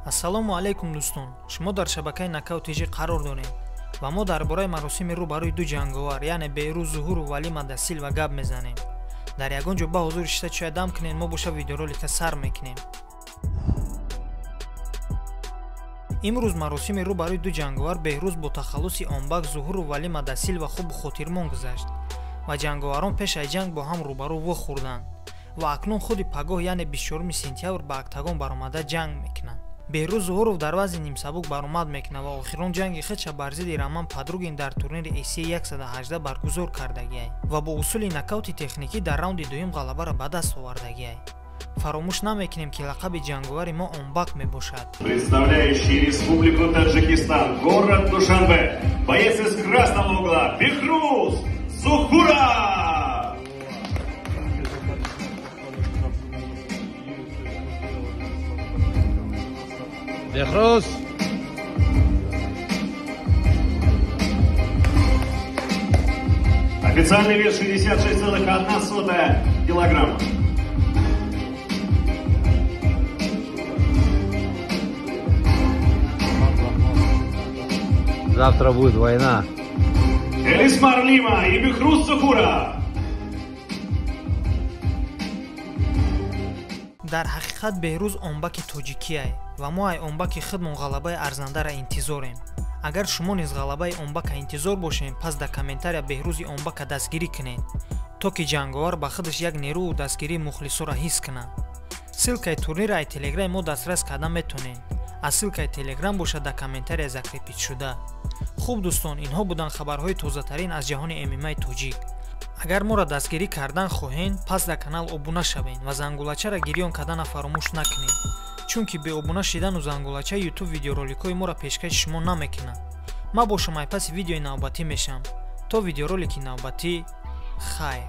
Ассалому алайкум дӯстон, шумо дар шабакаи Нокаут TG қарор дорем ва мо дар бораи маросими рӯбарӯи ду ҷанговар, яъне Беҳрӯз Зуҳуру Валима да Силва гап мезанем. Дар ягон ҷо ба ҳузури шита чоя дам кунем, мо боша видеоролика сар мекунем. имрӯз маросими рӯбарӯи ду ҷанговар Беҳрӯз бо тахаллуси онбак Зуҳуру Валима да Силва хуб хотирмон гузашт ва ҷанговарон пеш аз ҷанг бо ҳам рӯбарӯ вохӯрданд ва акнун худи пагоҳ, яъне 24 сентябр ба Актагон баромада ҷанг мекунанд. Беҳрӯз Зуҳуров дар вазни нимсабук баромад мекунад ва охирон ҷанги худша бар зидди Раман Падругин дар турнири ACA 118 баргузор кардагиай ва бо усули нокаути техникӣ дар раунди дуюм ғалабаро ба даст овардагиай. Фаромӯш намекунем ки лақаби ҷанговари мо онбак мебошад. Представляющий Республику Таджикистан, город Душанбе, боец из красного угла Беҳрӯз Зуҳуров! Беҳрӯз! Официальный вес 66,1 килограмма. Завтра будет война. Элисмар Лима и Беҳрӯз Зуҳуров. дар ҳақиқат Беҳрӯз онбаки тоҷикиай ва мо ай онбаки худмон ғалабаи арзандара интизорем. Агар шумо низ ғалабаи онбака интизор бошем, пас дар комментария Беҳрӯзи онбака дастгирӣ кунед, то ки ҷанговар ба худаш як нерӯу дастгирии мухлисоро ҳис кунад. Силкаи турнираи телеграми мо дастрас карда метонед. аз силкаи телеграм бошад дар комментария закрепит шуда. хуб дӯстон, инҳо буданд хабарҳои тозатарин аз ҷаҳони ММА тоҷик. агар моро дастгирӣ кардан хоҳед, пас дар канал обуна шавед ва зангулачаро гирён кардана фаромӯш накунед, чунки беобуна шидану зангулача YouTube видеороликҳои моро пешкаши шумо намекунад. ман бо шумо паси видеои навбатӣ мешавам. То видеоролики навбатӣ, хайр.